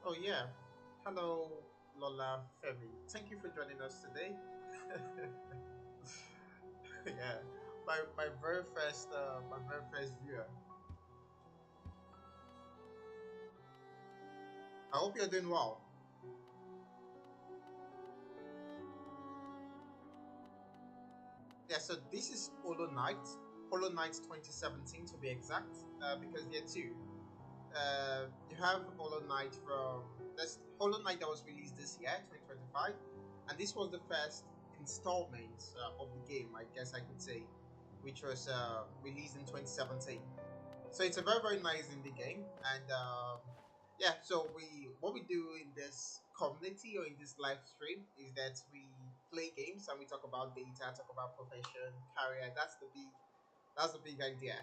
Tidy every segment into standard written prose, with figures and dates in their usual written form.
Oh yeah. Hello, Lola Femi. Thank you for joining us today. Yeah, my very first viewer. I hope you're doing well. Yeah, so this is Hollow Knight 2017 to be exact, because there are two. You have Hollow Knight from this Hollow Knight that was released this year, 2025, and this was the first installment of the game, I guess I could say, which was released in 2017. So it's a very nice indie game, and yeah. So we what we do in this community or in this live stream is that we play games and we talk about data, talk about profession, career. That's the big idea.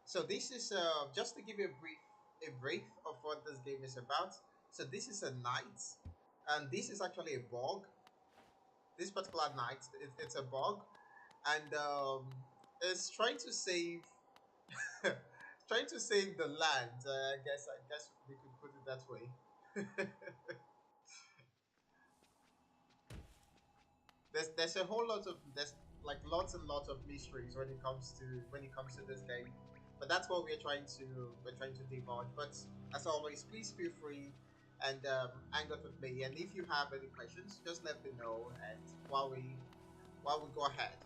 So this is just to give you a brief of what this game is about. So this is a knight, and this is actually a bug. This particular knight, it's a bug, and it's trying to save trying to save the land. I guess we could put it that way. There's a whole lot of there's like lots and lots of mysteries when it comes to this game. But that's what we're trying to divulge. But as always, please feel free and hang out with me. And if you have any questions, just let me know. And while we go ahead.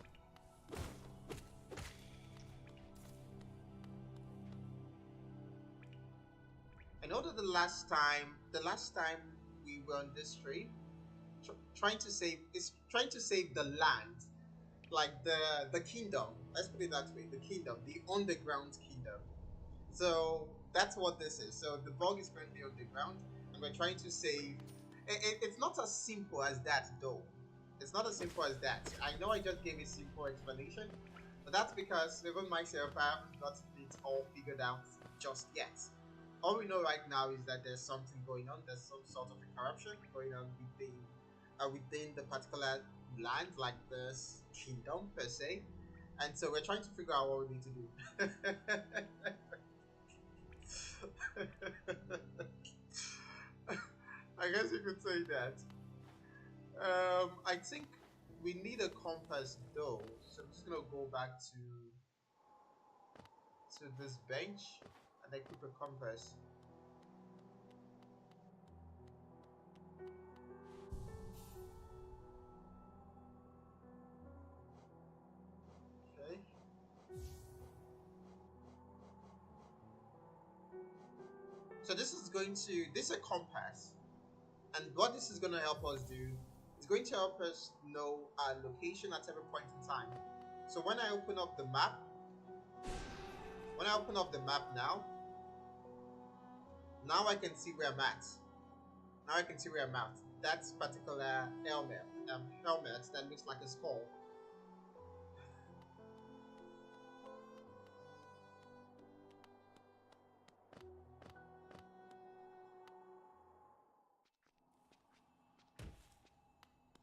I know that the last time we were on this stream, trying to save the land, like the kingdom. Let's put it that way: the kingdom, the underground kingdom. So that's what this is. So the bug is currently underground, and we're trying to save. It's not as simple as that, though. It's not as simple as that. I know I just gave a simple explanation, but that's because even myself, I haven't got it all figured out just yet. All we know right now is that there's something going on. There's some sort of a corruption going on within the particular land, like this kingdom per se. And so we're trying to figure out what we need to do. I guess you could say that. I think we need a compass though, so I'm just gonna go back to this bench and equip a compass. Okay. So this is a compass, and what this is gonna help us do is going to help us know our location at every point in time. So when I open up the map now I can see where I'm at. Now I can see where I'm at. That particular helmet that looks like a skull.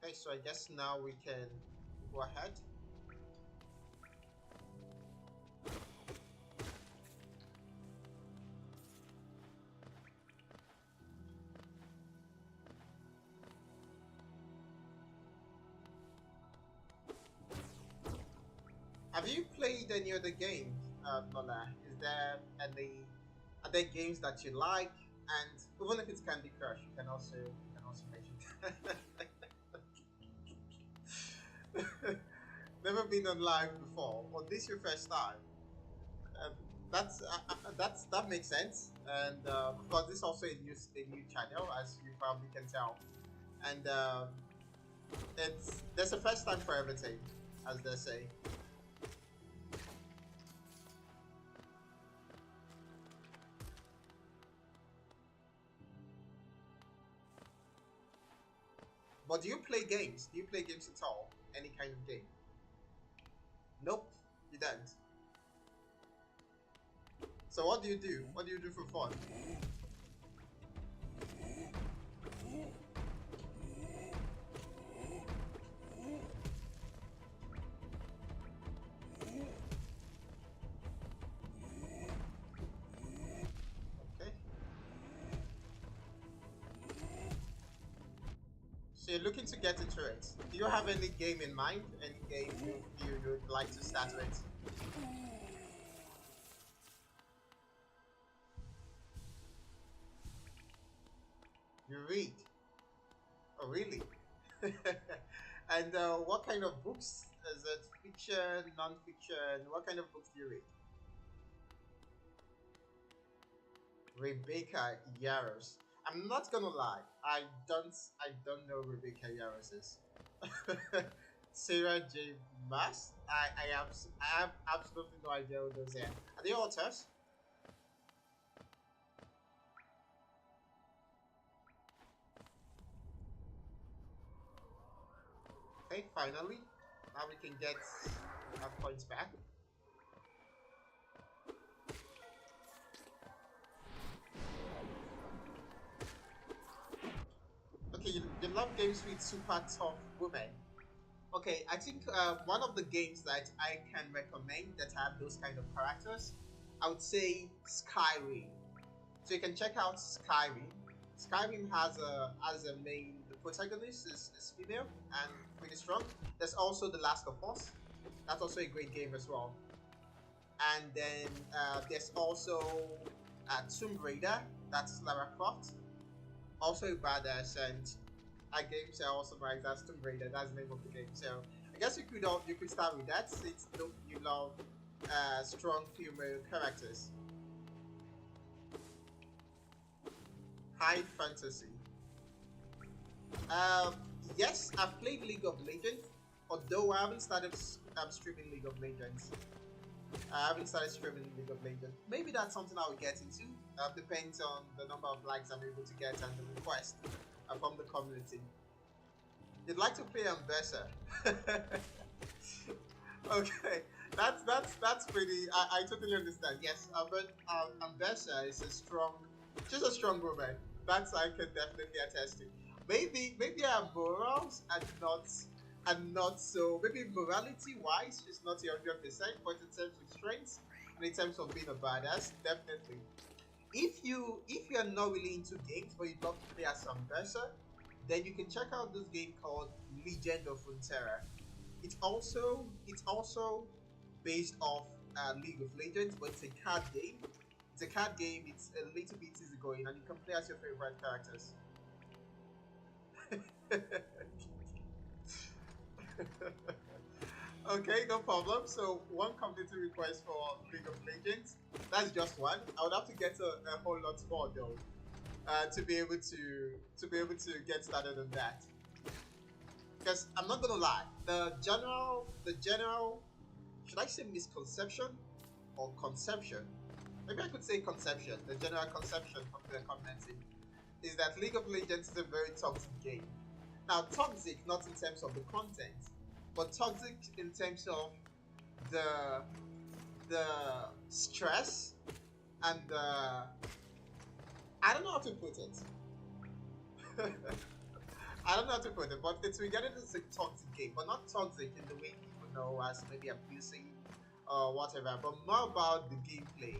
Okay, so I guess now we can go ahead. Have you played any other games, Lola? Are there games that you like? And even if it's Candy Crush, you can also mention. Never been on live before, or this your first time? That makes sense, and of course, this is also a new channel, as you probably can tell, and there's a first time for everything, as they say. But do you play games? Do you play games at all? Any kind of game? Nope, you don't. So what do you do? What do you do for fun? So you're looking to get into it. Do you have any game in mind? Any game you would like to start with? You read. Oh, really? And what kind of books? Is it fiction, non-fiction? What kind of books do you read? Rebecca Yarros. I'm not gonna lie. I don't know Rebecca Yarros is. Sarah J. Maas. I have absolutely no idea who those are. Are they authors? Okay, finally. Now we can get our points back. Okay, you love games with super tough women. Okay, I think one of the games that I can recommend that have those kind of characters, I would say Skyrim. So you can check out Skyrim. Skyrim has a main, the protagonist is female and pretty strong. There's also The Last of Us. That's also a great game as well. And then there's also Tomb Raider. That's Lara Croft. Also a badass, and a game are also like that's Tomb Raider. That's the name of the game. So I guess you could start with that since you love strong female characters. High fantasy. Um, yes, I've played League of Legends, although I haven't started streaming League of Legends. I haven't started streaming League of Legends. Maybe that's something I will get into. Depends on the number of likes I'm able to get and the request from the community. You'd like to play Ambessa? Okay, that's pretty. I totally understand. Yes, but Ambessa is a strong. She's a strong woman. That's I can definitely attest to. Maybe her morals are not so. Maybe morality wise, she's not 100%, but in terms of strength and in terms of being a badass, definitely. If you're not really into games but you'd love to play as Ambessa, then you can check out this game called Legend of Runeterra. It's also based off League of Legends, but it's a card game. It's a card game. It's a little bit easy going, and you can play as your favorite characters. Okay, no problem. So one community request for League of Legends. That's just one. I would have to get a whole lot more though to be able to get started on that. Because I'm not gonna lie, the general should I say misconception or conception? Maybe I could say conception. The general conception from the community is that League of Legends is a very toxic game. Now, toxic not in terms of the content, but toxic in terms of the the stress and the I don't know how to put it. I don't know how to put it, but it's regarded as a toxic game, but not toxic in the way people know as maybe abusing or whatever, but more about the gameplay.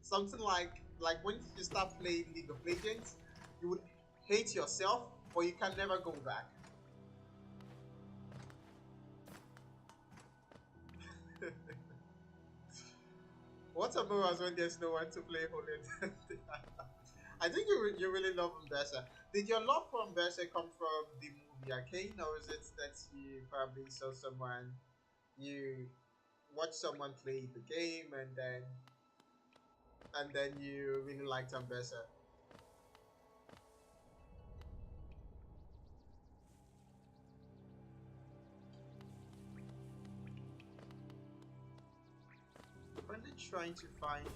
Something like when you start playing League of Legends, you would hate yourself, but you can never go back. What about us when there's no one to play Holy? I think you really love Umbersa. Did your love for Umbersa come from the movie Arcane, or is it that you probably saw someone, you watched someone play the game, and then you really liked Umbersa? I'm currently trying to find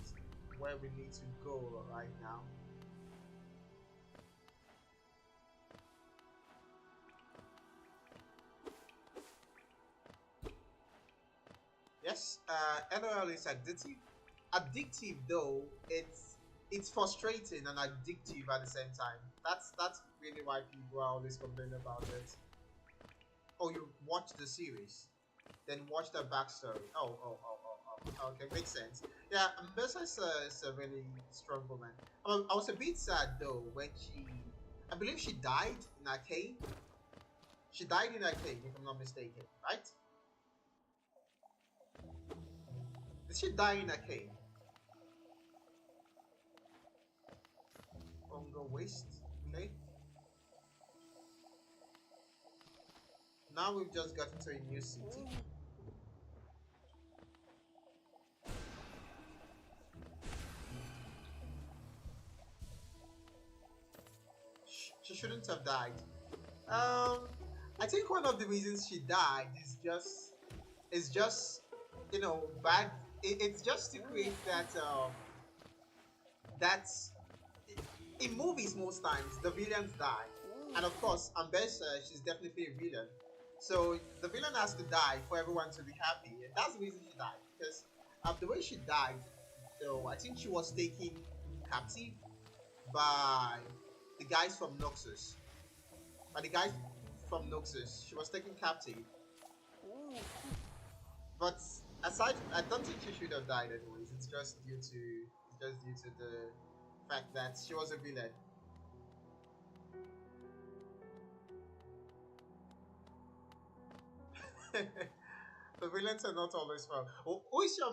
where we need to go right now. Yes, LOL is addictive. Addictive though, it's frustrating and addictive at the same time. That's really why people are always complaining about it. Oh, you watch the series, then watch the backstory. Oh. Okay, makes sense. Yeah, Mbessa is a really strong woman. I was a bit sad though when I believe she died in Arcane. She died in a cave, if I'm not mistaken, right? Did she die in a cave? Bongo Waste. Okay. Now we've just gotten to a new city. She shouldn't have died. Um, I think one of the reasons she died is just bad. It's just to create that's in movies most times the villains die, and of course Ambessa, she's definitely a villain. So the villain has to die for everyone to be happy, and that's the reason she died. Because the way she died, though, I think she was taken captive by the guys from Noxus. By the guys from Noxus, she was taken captive. But aside, I don't think she should have died anyways. It's just due to the fact that she was a villain. The villains are not always fun. Who's your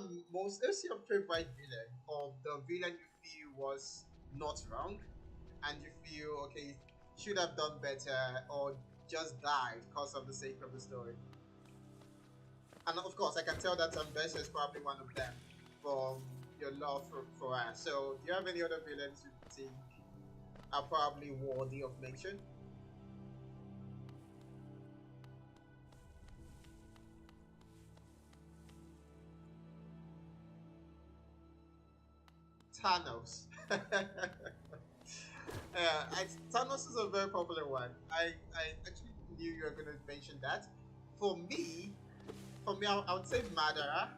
favorite villain, or the villain you feel was not wrong, and you feel okay should have done better, or just died because of the sake of the story? And of course, I can tell that Ambessa is probably one of them from your love for her. So, do you have any other villains you think are probably worthy of mention? Thanos. Yeah, Thanos is a very popular one. I actually knew you were going to mention that. For me, I would say Madara.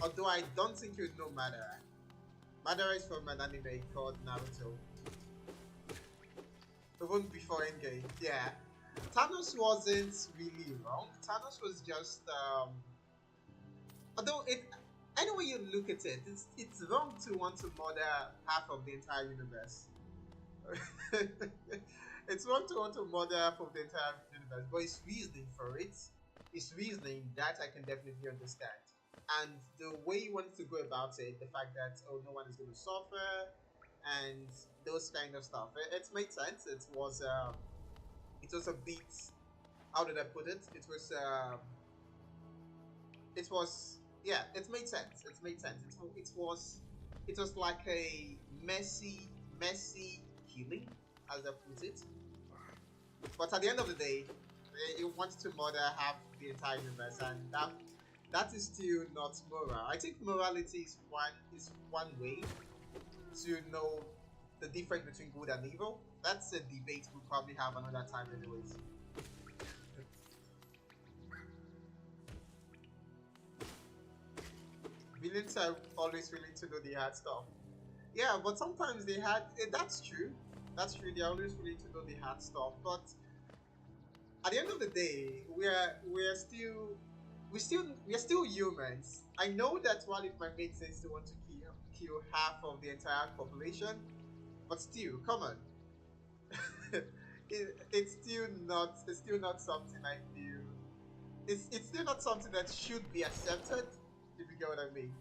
Although I don't think you'd know Madara. Madara is from an anime called Naruto. Even before Endgame, yeah. Thanos wasn't really wrong. Thanos was just although it any way you look at it, it's wrong to want to murder half of the entire universe. It's wrong to want to murder half of the entire universe, but his reasoning for it, his reasoning that I can definitely understand. And the way he wanted to go about it, the fact that no one is going to suffer, and those kind of stuff, it made sense. It was a bit, how did I put it? It was yeah, it made sense. It made sense. It was like a messy healing, as I put it. But at the end of the day, he wants to murder half the entire universe, and that is still not moral. I think morality is one way to know the difference between good and evil. That's a debate we'll probably have another time, anyways. Villains are always willing to do the hard stuff. Yeah, but sometimes they had. That's true. That's true. They're always willing to do the hard stuff. But at the end of the day, we're still humans. I know that while it might make sense to want to kill half of the entire population, but still, come on. It's still not something I feel. It's still not something that should be accepted. If you get what I mean.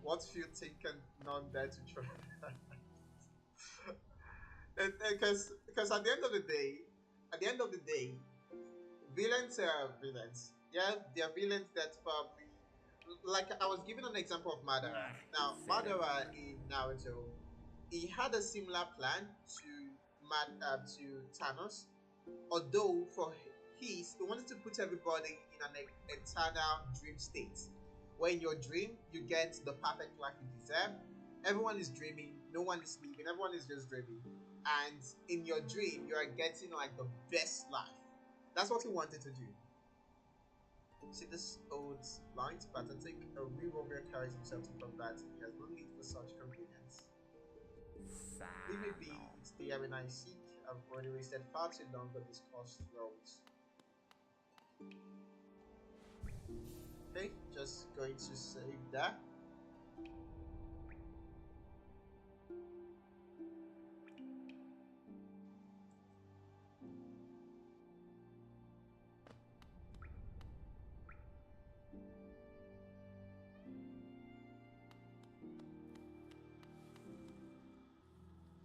What few think and none dare to try. Because at the end of the day, villains are villains. Yeah, they are villains that probably, like I was giving an example of Madara. Now, Madara in Naruto, he had a similar plan to Thanos, although for he wanted to put everybody in an eternal dream state, where in your dream you get the perfect life you deserve. Everyone is dreaming, no one is sleeping, everyone is just dreaming, and in your dream you are getting like the best life. That's what he wanted to do. See, this old lines pathetic. A real warrior carries himself to combat. He has no need for such convenience. Leave me be, it's the Yamin I seek. I've already wasted far too long on these crossroads. Okay, just going to save that.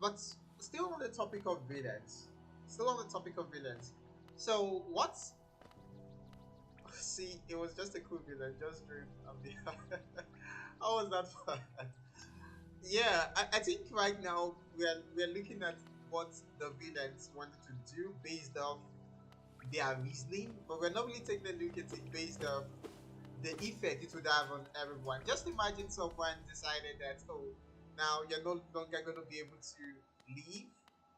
But still on the topic of villains. Still on the topic of villains. So what's see? It was just a cool villain. Just dream of the. How was that fun? Yeah, I think right now we're looking at what the villains wanted to do based off their reasoning, but we're not really taking a look at it based off the effect it would have on everyone. Just imagine someone decided that, oh, now you're no longer going to be able to leave,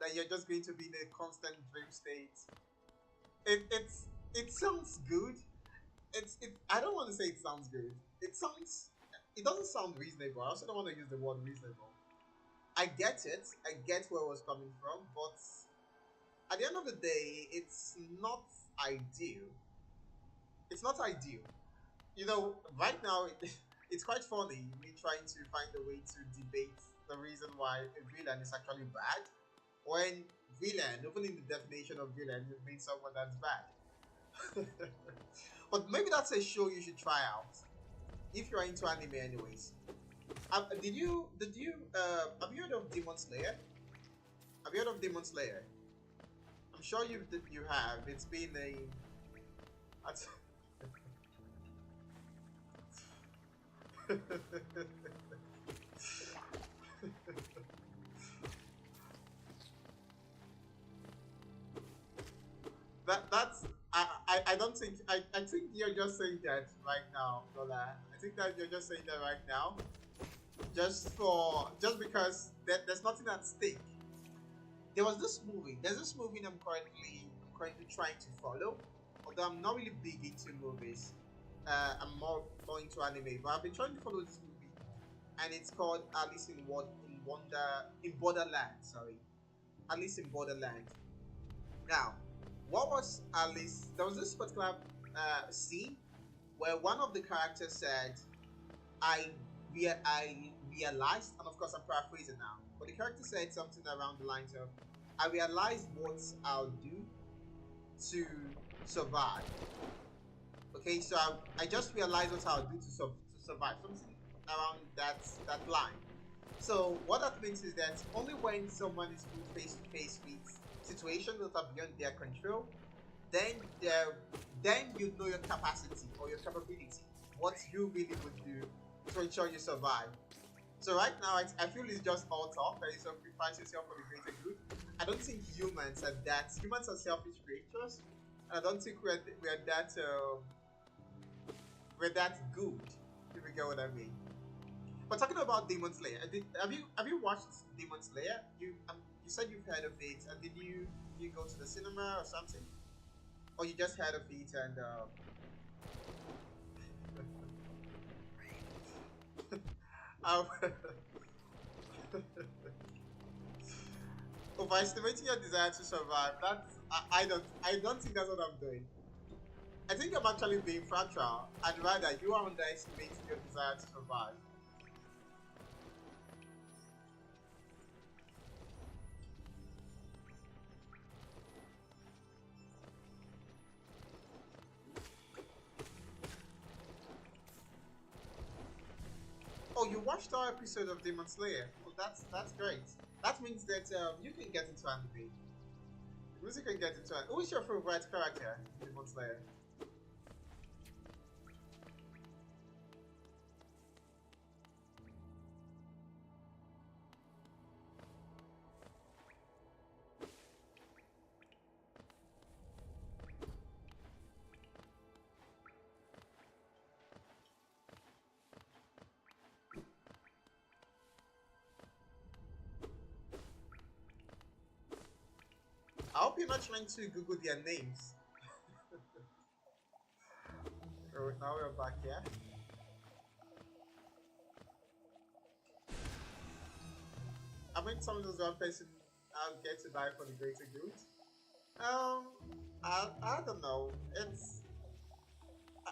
that you're just going to be in a constant dream state. It sounds good. I don't want to say it sounds good. It doesn't sound reasonable. I also don't want to use the word reasonable. I get it. I get where it was coming from, but at the end of the day, it's not ideal. It's not ideal. Right now, it's quite funny me trying to find a way to debate the reason why a villain is actually bad, when villain, even in the definition of villain, it means someone that's bad. But maybe that's a show you should try out if you're into anime, anyways. Did you have you heard of Demon Slayer? Have you heard of Demon Slayer? I'm sure you have. It's been a that's I don't think I think you're just saying that right now, Lola. I think that you're just saying that right now, just because there's nothing at stake. There's this movie I'm currently trying to follow, although I'm not really big into movies. I'm more into anime, but I've been trying to follow this movie, and it's called Alice in Borderland. Sorry, Alice in Borderland. Now, what was Alice? There was this particular scene where one of the characters said, "I I realized," and of course I'm paraphrasing now, but the character said something around the lines of, "I realized what I'll do to survive." Okay, so I just realized what I'll do to survive, something around that line. So what that means is that only when someone is put face to face with situations that are beyond their control, then there then you know your capacity or your capability, what you really would do to ensure you survive. So right now, I feel it's just all talk that you sacrifice yourself for the greater good. I don't think humans are selfish creatures, and I don't think we're that good, if you get what I mean. But talking about Demon Slayer, have you watched Demon Slayer? You said you've heard of it. Did you go to the cinema or something, or you just heard of it and um, overestimating your desire to survive? I don't think that's what I'm doing. I think I'm actually being fragile. I'd rather you are underestimating your desire to survive. Oh, you watched our episode of Demon Slayer. Oh, that's great. That means that you can get into anime. You can get into it. Who is your favorite character in Demon Slayer? I hope you're not trying to Google their names. Oh, now we're back here. I mean, some of those one person I'll get to die for the greater good. Um, I don't know.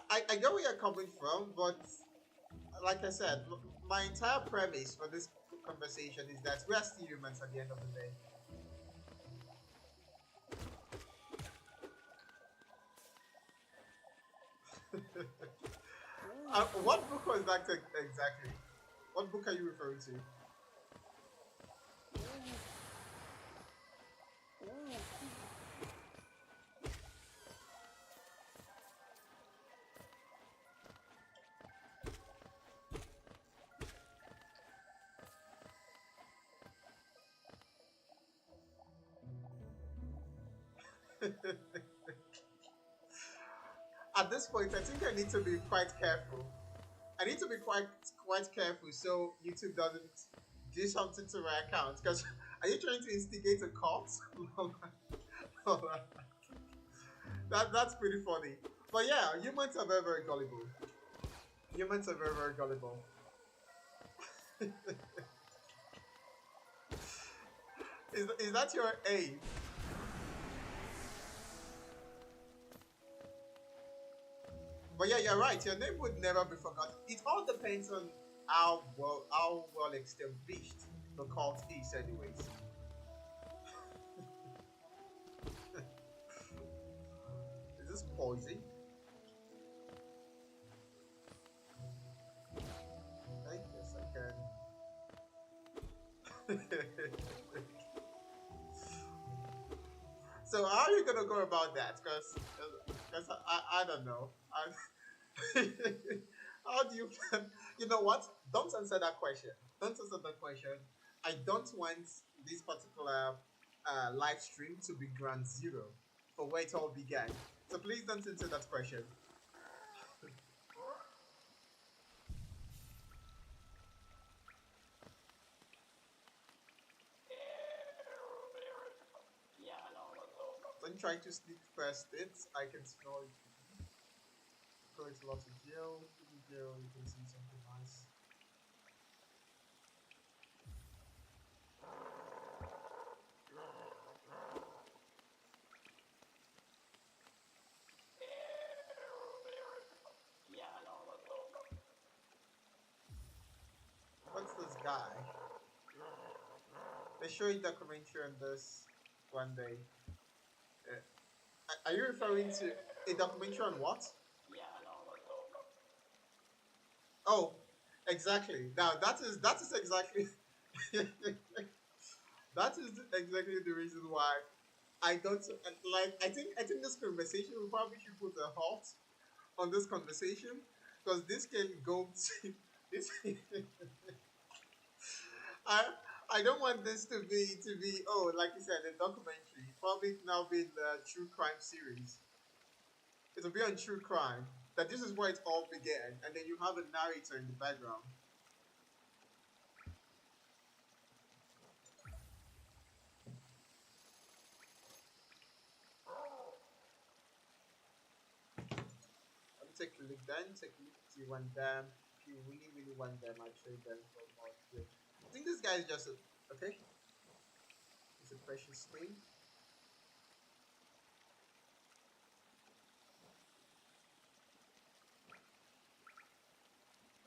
I get where you're coming from, but like I said, my entire premise for this conversation is that we are still humans at the end of the day. What book was that exactly? What book are you referring to? At this point, I think I need to be quite careful. I need to be quite careful so YouTube doesn't do something to my account. Because are you trying to instigate a cult? That's pretty funny. But yeah, humans are very very gullible. Humans are very very gullible. Is that your aim? But yeah, you're right. Your name would never be forgotten. It all depends on how well established the cult is, anyways. Is this poison? I guess I can. So how are you gonna go about that? Because I don't know. How do you plan? You know what? Don't answer that question. Don't answer that question. I don't want this particular live stream to be ground zero for where it all began. So please don't answer that question. Don't try to sneak past it. I can smell it. Go into lots of jail. In jail, you can see something nice. What's this guy? They show a documentary on this one day. Are you referring to a documentary on what? Oh, exactly. Now that is exactly that is exactly the reason why I don't like. I think this conversation we probably should put a halt on this conversation because this can go to this. I I don't want this to be like you said a documentary. Probably now be the true crime series. It'll be on true crime. That this is where it all began, and then you have a narrator in the background. Let me take a look then. Take a look if you want them. If you really, really want them, I trade them for more. Yeah. I think this guy is just a okay. It's a precious thing.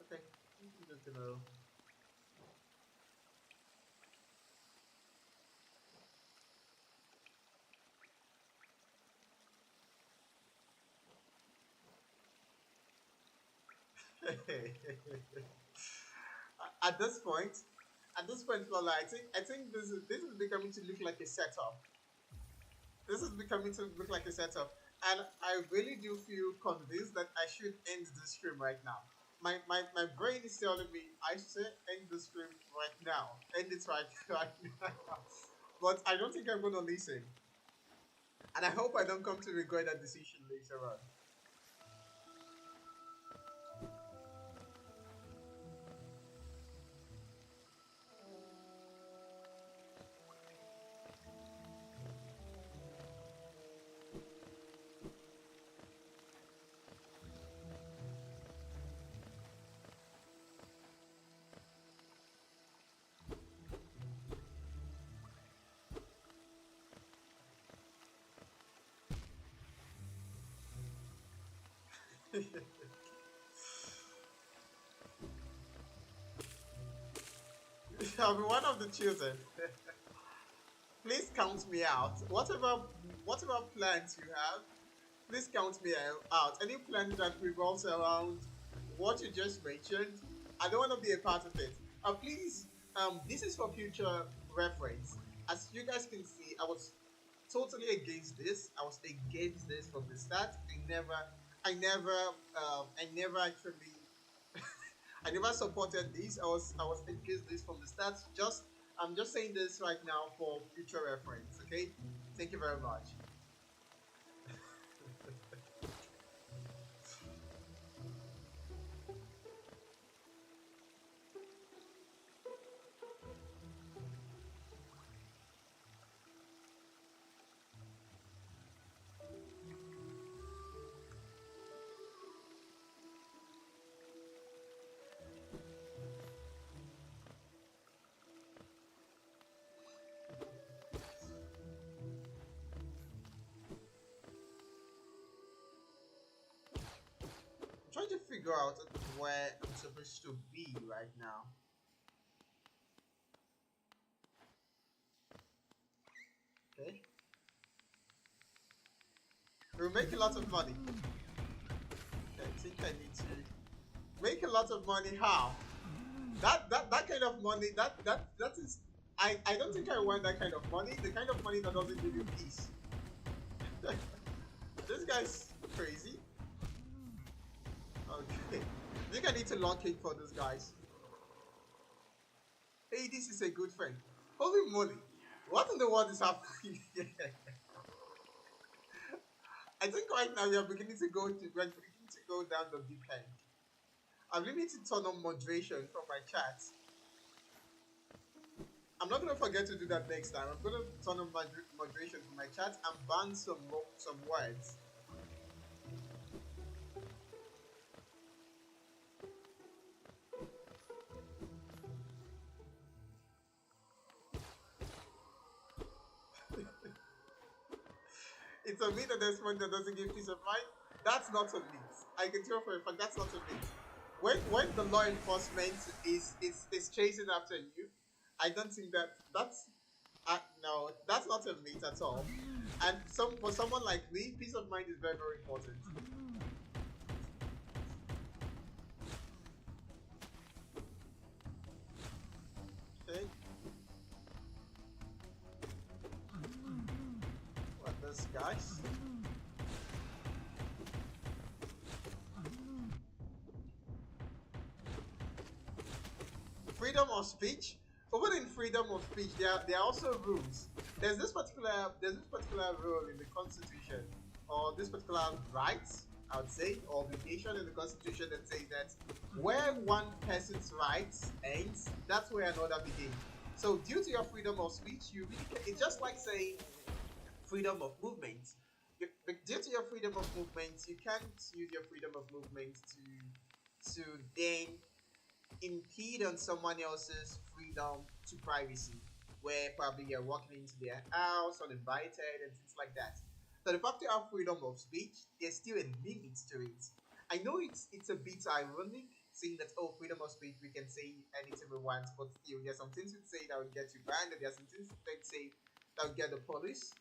Okay, I'm just gonna. at this point, at this point, Lola, I think this is becoming to look like a setup. This is becoming to look like a setup, and I really do feel convinced that I should end the stream right now. My brain is telling me I should end the stream right now. End it right right now. But I don't think I'm gonna listen, and I hope I don't come to regret that decision later on. I'll be one of the children. Please count me out. Whatever plans you have, please count me out. Any plans that revolves around what you just mentioned, I don't want to be a part of it. Please, this is for future reference. As you guys can see, I was totally against this. I was against this from the start. I never actually I never supported this. I was against this from the start. I'm just saying this right now for future reference. Okay, thank you very much. trying to figure out where I'm supposed to be right now. Okay. We'll make a lot of money. I think I need to make a lot of money. How? That kind of money, that is, I don't think I want that kind of money. The kind of money that doesn't give you peace. This guy's crazy. Okay. I think I need to lock in for these guys. Hey, this is a good friend. Holy moly. What in the world is happening here? I think right now we're beginning to go down the deep end. I really need to turn on moderation from my chat. I'm not gonna forget to do that next time. I'm gonna turn on moderation from my chat and ban some words. It's a myth that there's one that doesn't give peace of mind. That's not a myth. I can tell for a fact that's not a myth. When the law enforcement is chasing after you, I don't think that's no, that's not a myth at all. And for someone like me, peace of mind is very, very important. Okay. What this, guys? Freedom of speech. Even in freedom of speech, there are also rules. There's this particular rule in the Constitution, or this particular right, I would say, or obligation in the Constitution that says that where one person's rights ends, that's where another begins. So, due to your freedom of speech, you really can, it's just like saying freedom of movement. Due to your freedom of movement, you can't use your freedom of movement to then impede on someone else's freedom to privacy, where probably you're walking into their house uninvited and things like that. So the fact you have freedom of speech, there's still a limit to it. I know it's a bit ironic saying that, oh, freedom of speech, we can say anything we want, but still there's some things we say that will get you banned, and there's some things we say that will get the police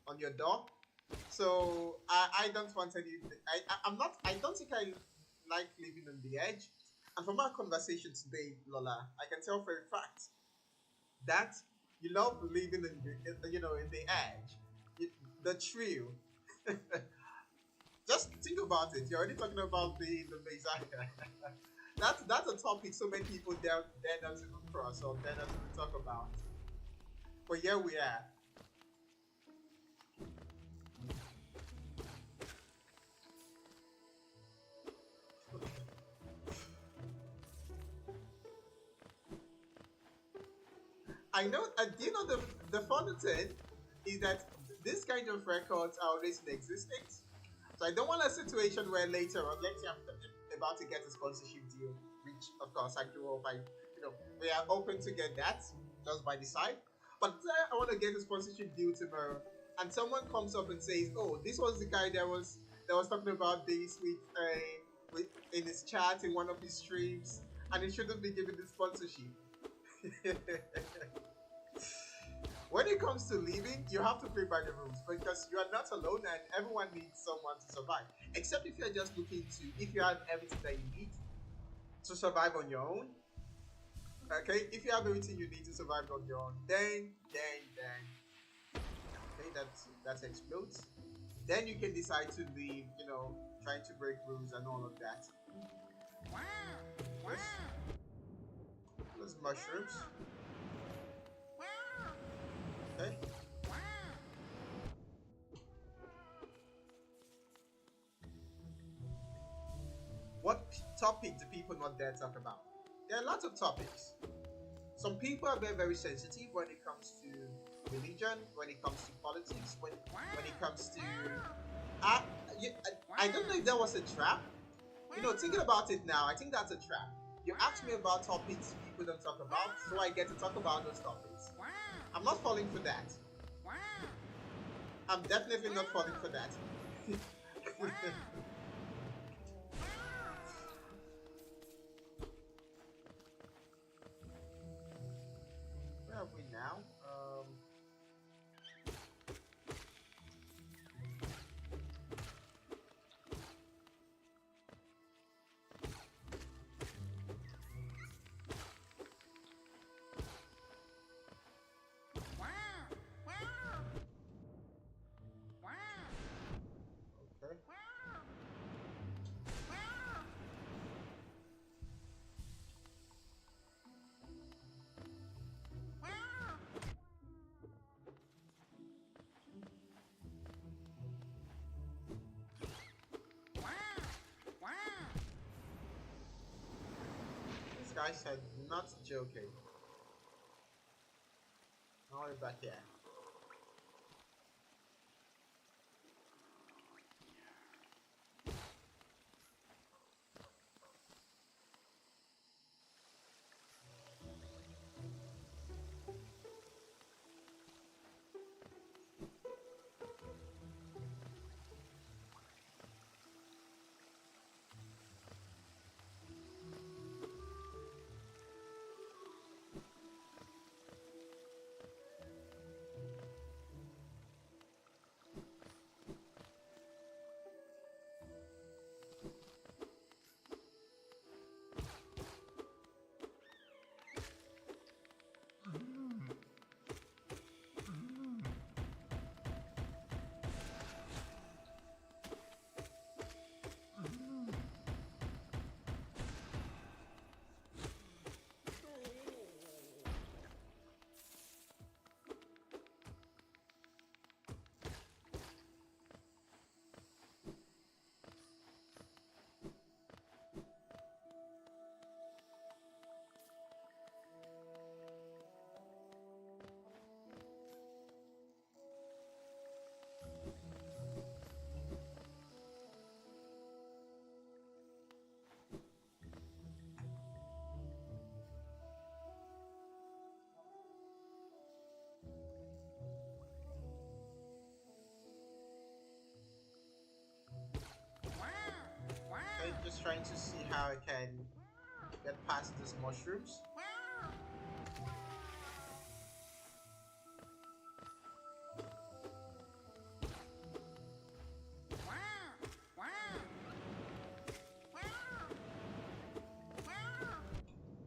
on your door. So I don't want any. I'm not. I don't think I like living on the edge. And from our conversation today, Lola, I can tell for a fact that you love living in the edge, the thrill. Just think about it. You're already talking about the Messiah. That's a topic so many people dare not even cross or dare not even talk about. But here we are. I know. Do you know the funny thing is that this kind of records are always in existence. So I don't want a situation where later on, let's say I'm about to get a sponsorship deal, which of course I do hope we are open to get that just by the side. But I want to get a sponsorship deal tomorrow, and someone comes up and says, "Oh, this was the guy that was talking about this with in his chat in one of his streams, and he shouldn't be given the sponsorship." When it comes to living, you have to play by the rules because you are not alone and everyone needs someone to survive. Except if you're just looking to, if you have everything that you need to survive on your own. Okay, if you have everything you need to survive on your own, then, okay, that explodes. Then you can decide to leave, trying to break rules and all of that. Wow. Those mushrooms. Okay. What topic do people not dare talk about? There are lots of topics. Some people are very, very sensitive when it comes to religion, when it comes to politics, when it comes to... I don't know if that was a trap. Thinking about it now, I think that's a trap. You asked me about topics people don't talk about, so I get to talk about those topics. I'm not falling for that. I'm definitely not falling for that. guys are not joking. Now we're back here. Okay, just trying to see how I can get past these mushrooms.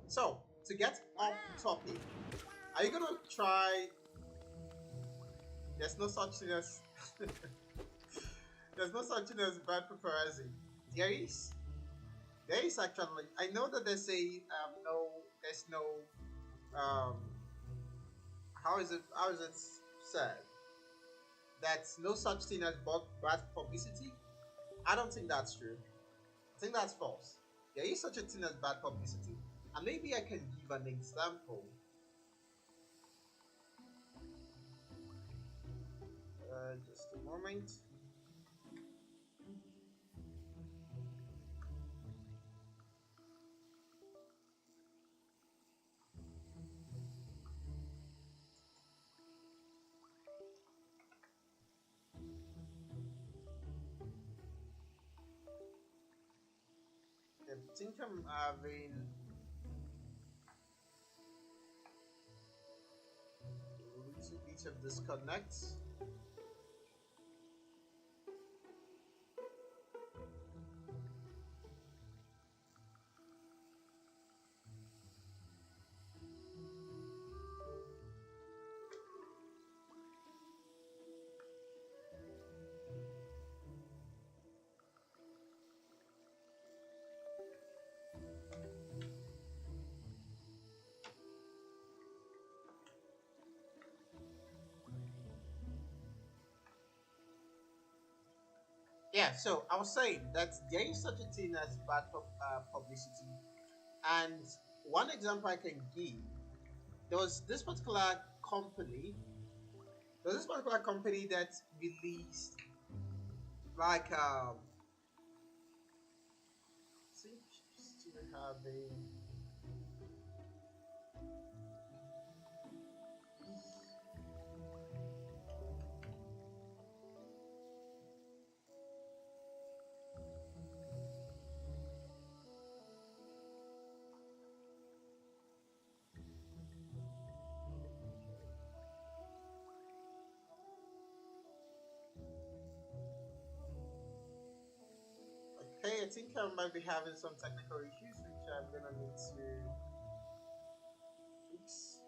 So, to get off topic, are you gonna try? There's no such thing as there's no such thing as bad paparazzi. There is. There is actually. I know that they say no. There's no um. How is it? How is it said? That's no such thing as bad publicity. I don't think that's true. I think that's false. There is such a thing as bad publicity, and maybe I can give an example. Just a moment. I think I'm having a little bit of disconnect. Yeah, so I was saying that there is such a thing as bad publicity, and one example I can give, there was this particular company, that released like I think still having. Okay, I think I might be having some technical issues, which I'm gonna need to fix.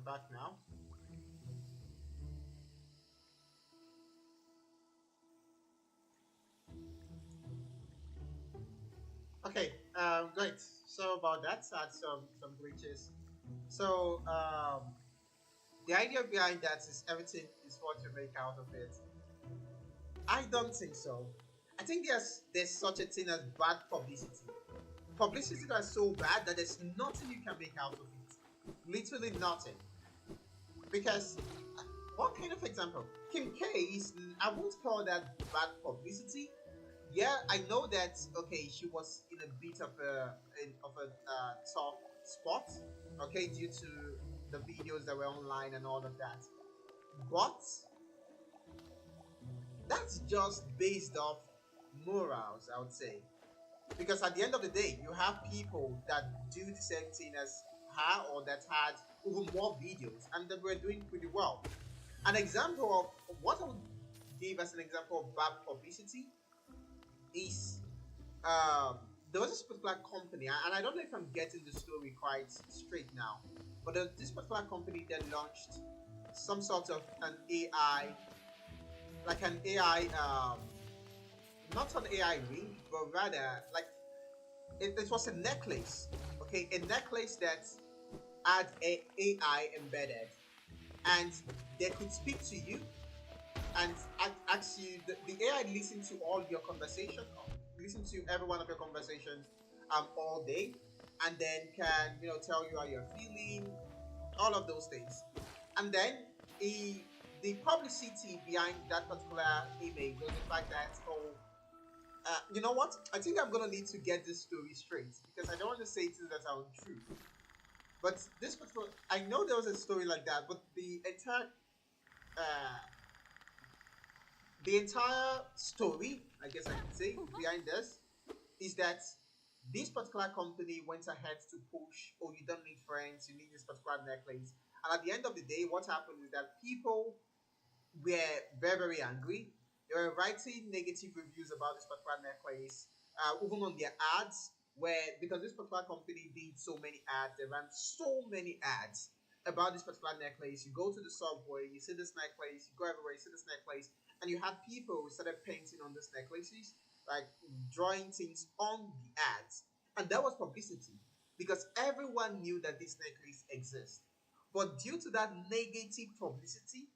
back now. Okay, great. So about that, had some glitches. So the idea behind that is everything is what you make out of it. I don't think so. I think there's such a thing as bad publicity. Publicity that's so bad that there's nothing you can make out of it. Literally nothing. Because what kind of example? Kim K is, I won't call that bad publicity. Yeah, I know that. Okay, she was in a bit of a tough spot. Okay, due to the videos that were online and all of that. But that's just based off morals, I would say. Because at the end of the day, you have people that do the same thing as her or that had even more videos and that were doing pretty well. An example of what I would give as an example of bad publicity is um, there was this particular company, and I don't know if I'm getting the story quite straight now, but there's this particular company that launched some sort of an AI, like an AI, not an AI ring, but rather like it was a necklace, okay, a necklace that had a AI embedded, and they could speak to you and ask you. The AI listen to all your conversation, listen to every one of your conversations, all day, and then can tell you how you're feeling, all of those things, and then the publicity behind that particular image was the fact that, oh, you know what? I think I'm gonna need to get this story straight because I don't want to say things that are untrue. But this particular, I know there was a story like that, but uh, the entire story, I guess I could say, behind this is that this particular company went ahead to push, oh, you don't need friends, you need this particular necklace. And at the end of the day, what happened is that people were very, very angry. They were writing negative reviews about this particular necklace, even on their ads, where because this particular company did so many ads, they ran so many ads about this particular necklace. You go to the subway, you see this necklace, you go everywhere, you see this necklace, and you had people who started painting on these necklaces, like drawing things on the ads. And that was publicity because everyone knew that this necklace exists. But due to that negative publicity,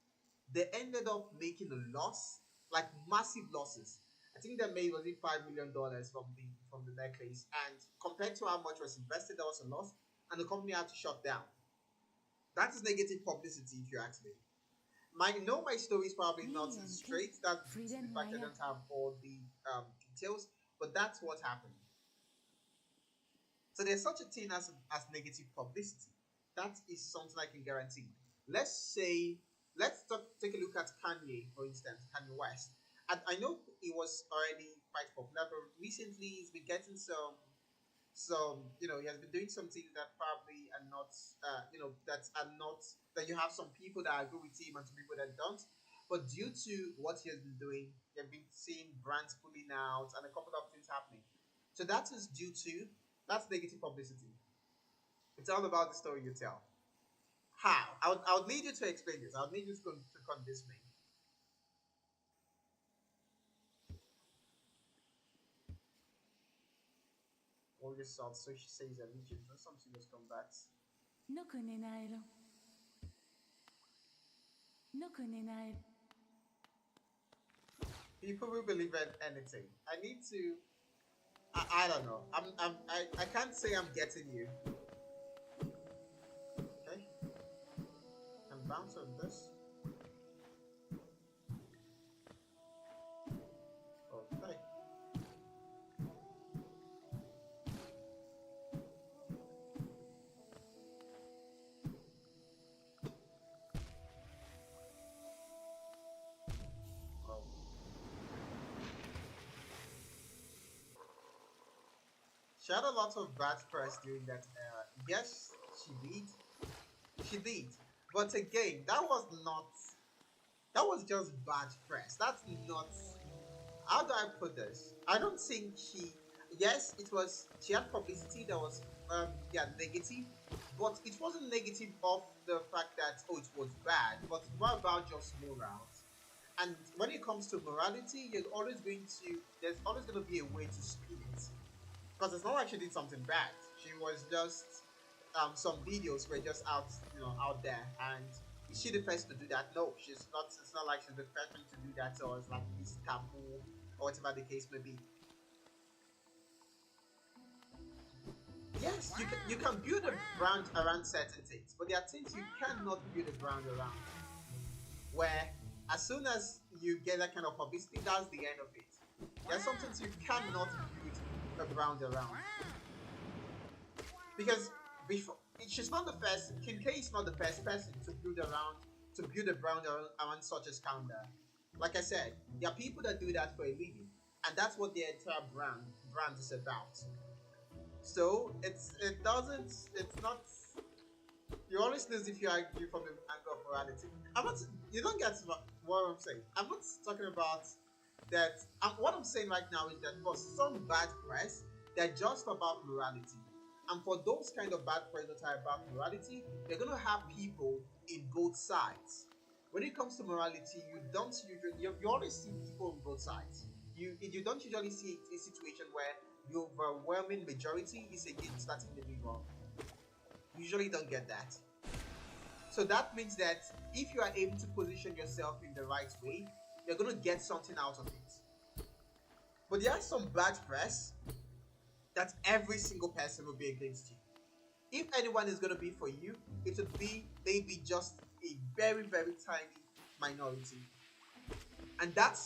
they ended up making a loss, like massive losses. I think they made was it $5 million from the necklace, and compared to how much was invested, that was a loss, and the company had to shut down. That is negative publicity, if you ask me. My story is probably not Million straight. That due to the fact I Friedenmeier. don't have all the details, but that's what happened. So there's such a thing as negative publicity. That is something I can guarantee. Let's say, take a look at Kanye, for instance, Kanye West. And I know he was already quite popular, but recently he's been getting he has been doing some things that probably are not, that are not, that you have some people that agree with him and some people that don't. But due to what he has been doing, you've been seeing brands pulling out and a couple of things happening. So that is due to, that's negative publicity. It's all about the story you tell. How? I would need you to explain this. I would need you to convince me. All your salt, so she says allegiance or something was come back. No Nailo. No Nailo. People will believe in anything. I need to. I don't know. I can't say I'm getting you. Okay, I'm bounce on this. Okay. Well, she had a lot of bad press during that era. Yes, she did. She did. But again, that was just bad press. That's not, how do I put this? I don't think she, yes, it was, she had publicity that was, yeah, negative, but it wasn't negative of the fact that oh it was bad, but what about just morals? And when it comes to morality, there's always going to be a way to spin it, because it's not like she did something bad. She was just some videos were just out, out there, and is she the first to do that? No, she's not. It's not like she's the first one to do that, or it's like this taboo or whatever the case may be. Yes, you can build a brand around certain things, but there are things you cannot build a brand around. Where as soon as you get that kind of publicity, that's the end of it. There are some things you cannot build a brand around, because before she's not the first. Kim K is not the first person to build a brand around such a scandal. Like I said, there are people that do that for a living, and that's what their entire brand is about. So it's not. You always lose if you argue from the angle of morality. I'm not. You don't get what I'm saying. I'm not talking about that. What I'm saying right now is that for some bad press, they're just about morality, and for those kind of bad press that are about morality, you're gonna have people in both sides. When it comes to morality, you always see people on both sides. You don't usually see a situation where the overwhelming majority is against that individual. You usually don't get that. So that means that if you are able to position yourself in the right way, you're going to get something out of it. But there are some bad press that every single person will be against you. If anyone is going to be for you, it would be maybe just a very, very tiny minority. And that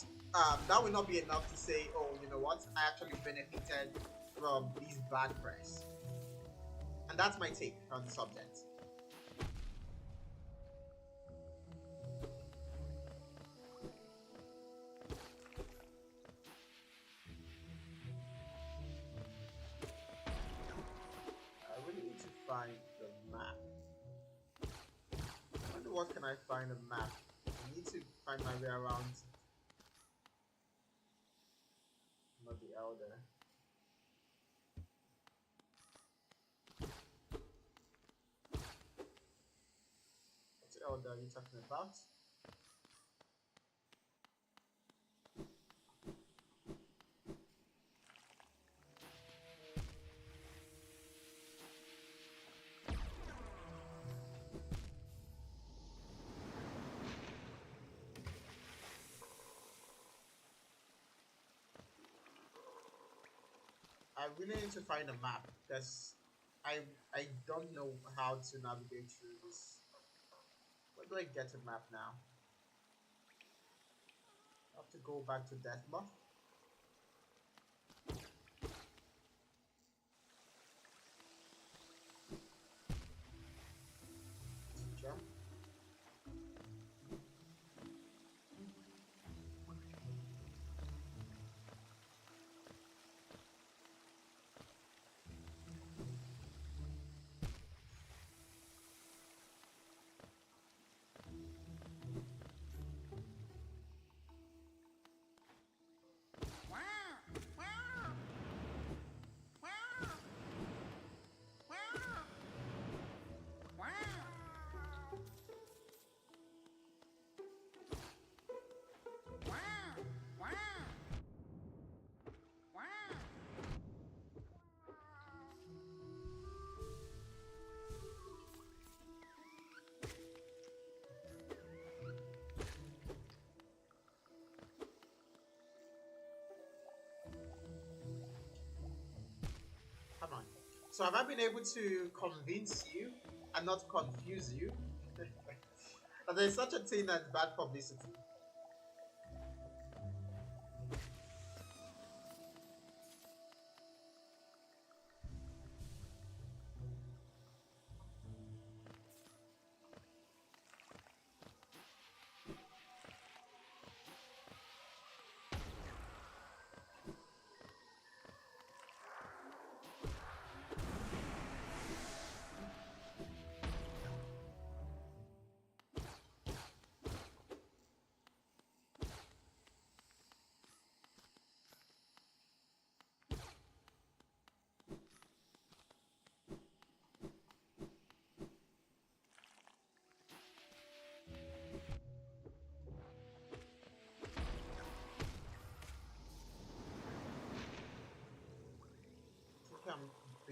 will not be enough to say, oh, you know what, I actually benefited from these bad press. And that's my take on the subject. I really need to find the map. I wonder what can I find a map. I need to find my way around. Not the elder. What elder are you talking about? I really need to find a map because I don't know how to navigate through this. Where do I get a map now? I have to go back to Deathmoth. Jump. Come on. So have I been able to convince you and not confuse you? That there's such a thing as bad publicity.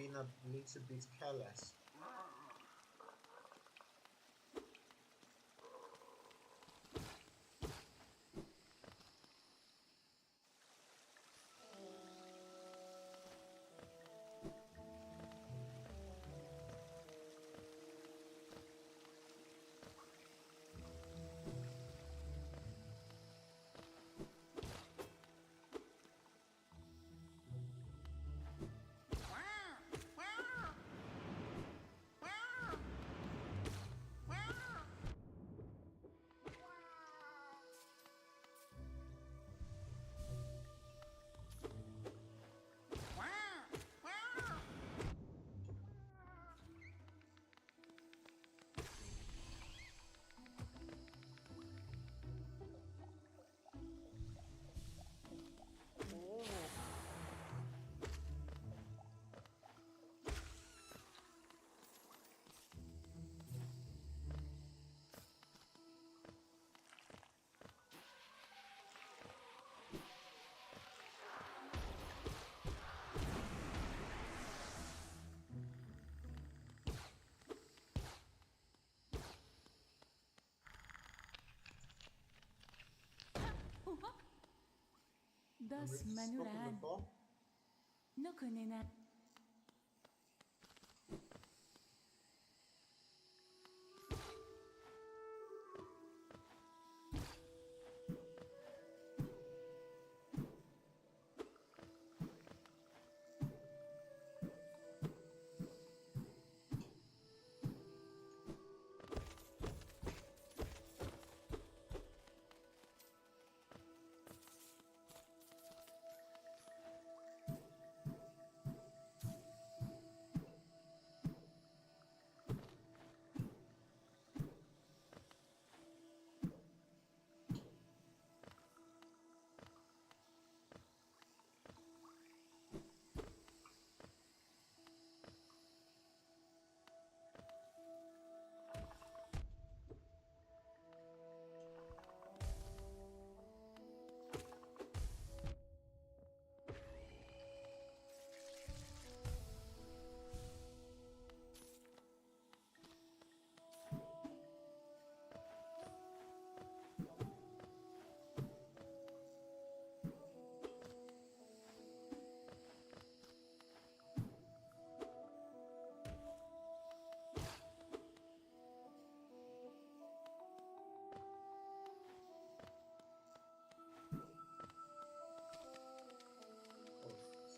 being a little bit careless. Das We've spoken manuran. before. No konena.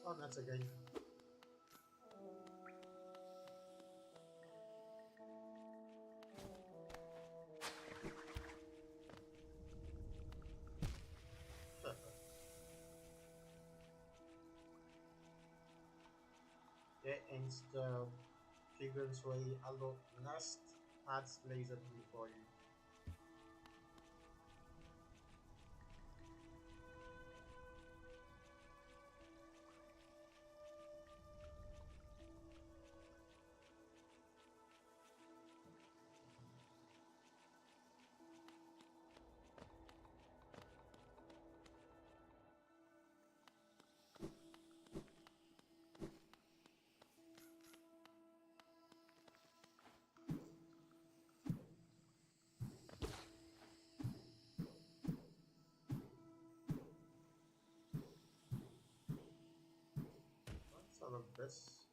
Oh, that's again. There ends the Pilgrim's Way. Although last paths lays open before you. What's all of this?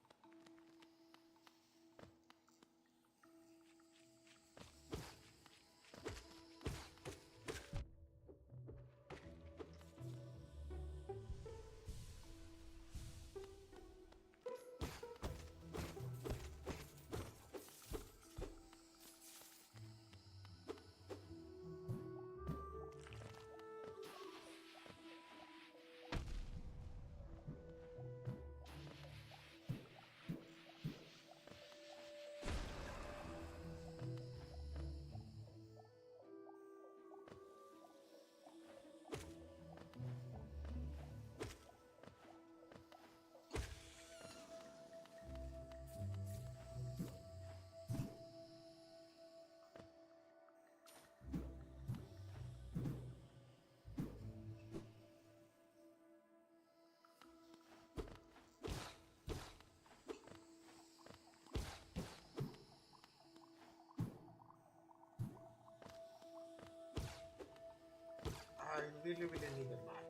I really, really need a map.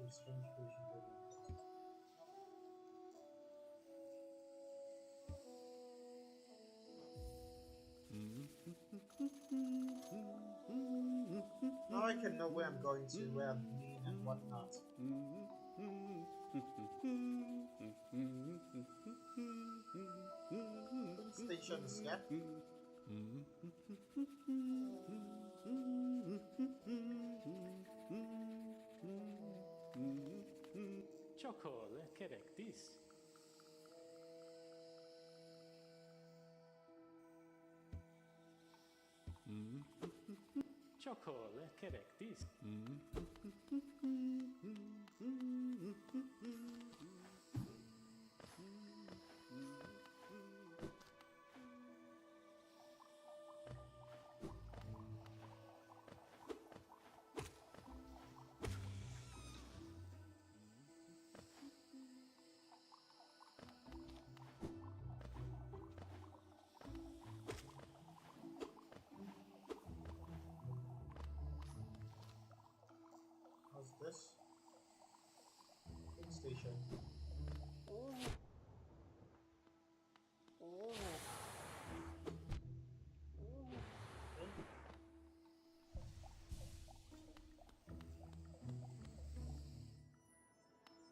strange creation. Now I can know where I'm going to, where I've been, and whatnot. Police station is here. Csokol, kerektíz. Csokol, kerektíz. What's this? Police station.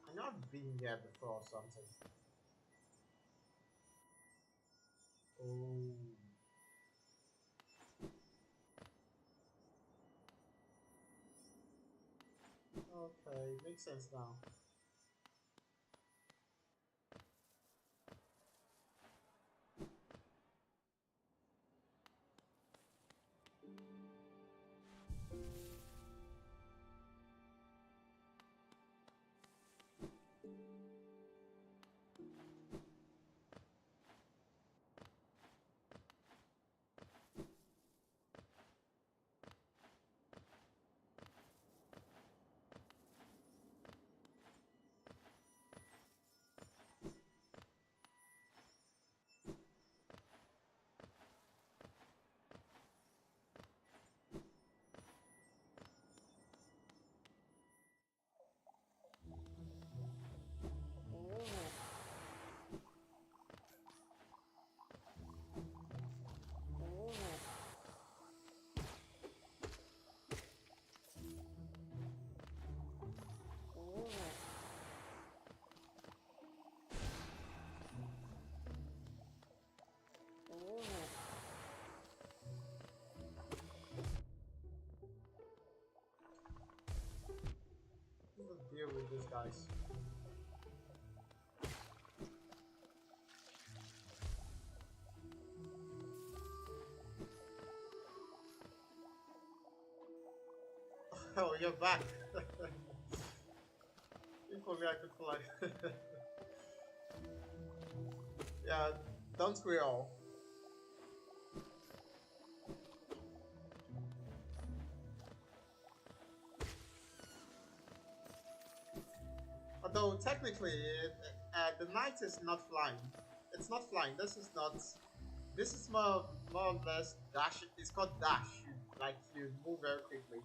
I know I've been here before or something. Oh. Okay, makes sense now. What's the deal with these guys? Oh, you're back. If only I could fly. Yeah, don't we all? Although technically, the knight is not flying. It's not flying. This is not. This is more or less dash. It's called dash. Like you move very quickly.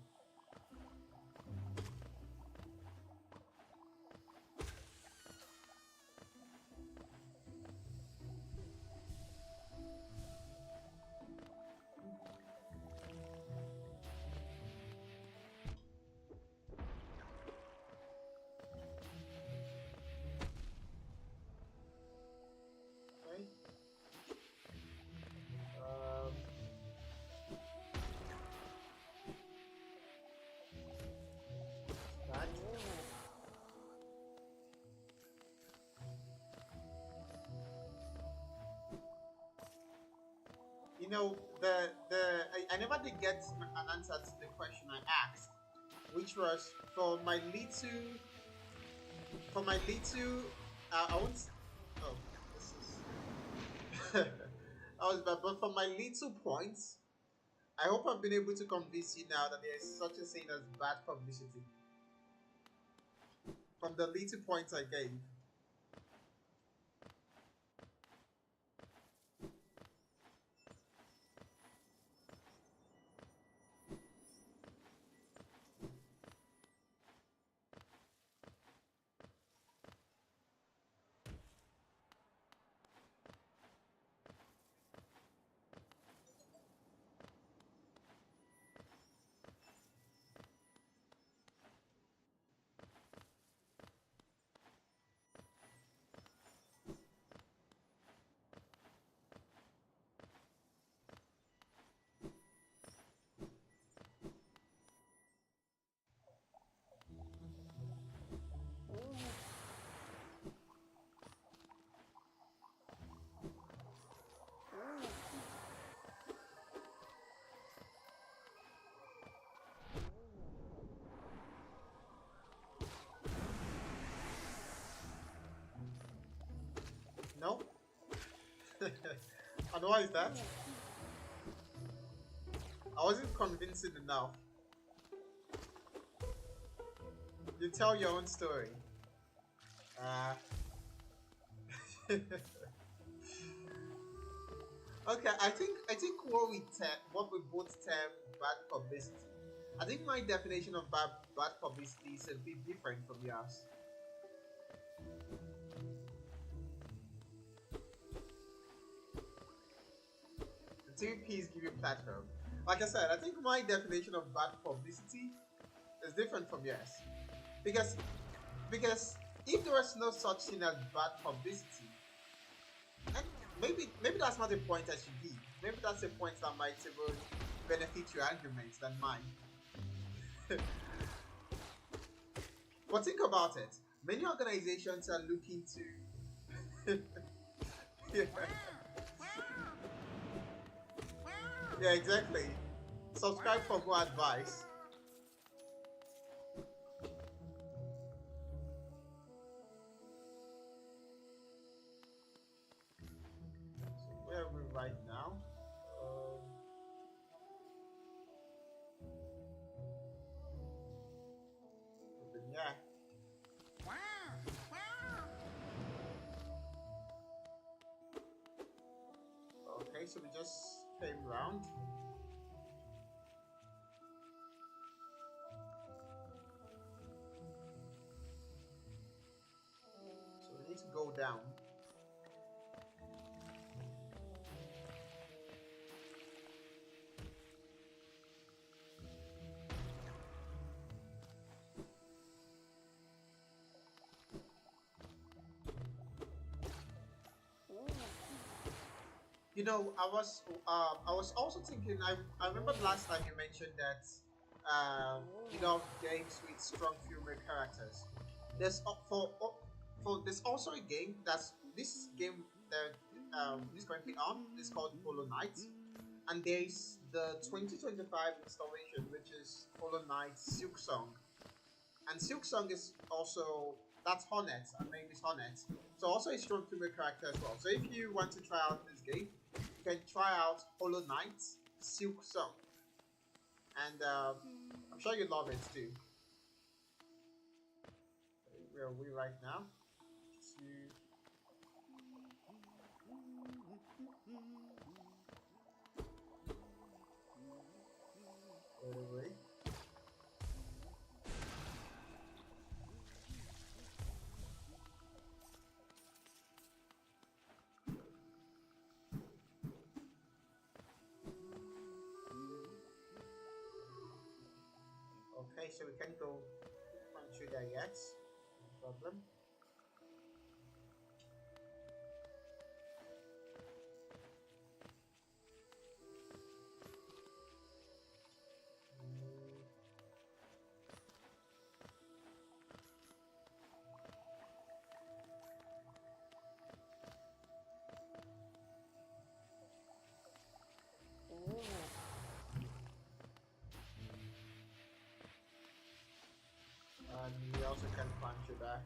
Okay. That. You know, I never did get an answer to the question I asked, which was for my little, I won't. Oh, this is. I was bad, but for my little points, I hope I've been able to convince you now that there is such a thing as bad publicity. From the little points I gave. And why is that? I wasn't convincing enough. You tell your own story. Okay, I think what we both term bad publicity. I think my definition of bad publicity is a bit different from yours. The two P's give you platform. Like I said, I think my definition of bad publicity is different from yours. Because if there was no such thing as bad publicity, and maybe that's not the point I should give. Maybe that's a point that might even benefit your argument than mine. But think about it. Many organizations are looking to yeah. Yeah, exactly. Subscribe for more advice. So where are we right now? Yeah. Okay, so we just came round. So we need to go down. You know, I was also thinking. I remember last time you mentioned that you love games with strong female characters. There's there's also a game that's this game that is currently on. It's called Hollow Knight, and there's the 2025 installation, which is Hollow Knight Silk Song. And Silk Song is also that's Hornet. Her name is Hornet. So also a strong female character as well. So if you want to try out this game, you can try out Hollow Knight Silk Song, and I'm sure you love it too. Where are we right now? Anyway. Okay, so we can go through that yet. No problem. And we also can punch it back.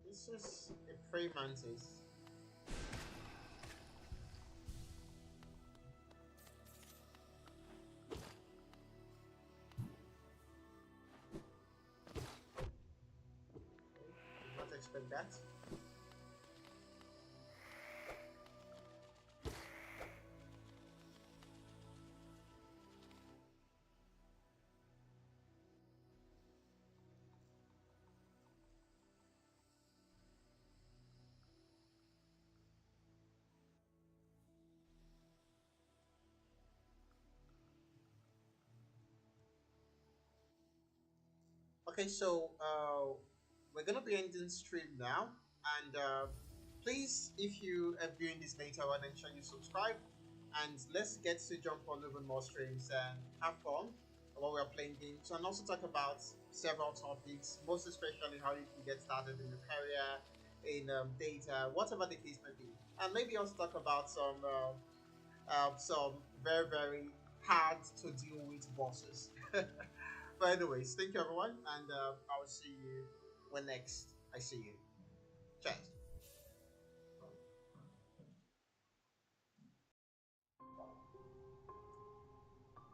This is a prey mantis. Did not expect that. Okay, so we're gonna be ending stream now, and please, if you are viewing this later on, ensure you subscribe, and let's get to jump on even more streams and have fun while we're playing games, and also talk about several topics, most especially how you can get started in your career, in data, whatever the case may be, and maybe also talk about some very very hard to deal with bosses. But anyways, thank you everyone, and I will see you when next I see you. Cheers.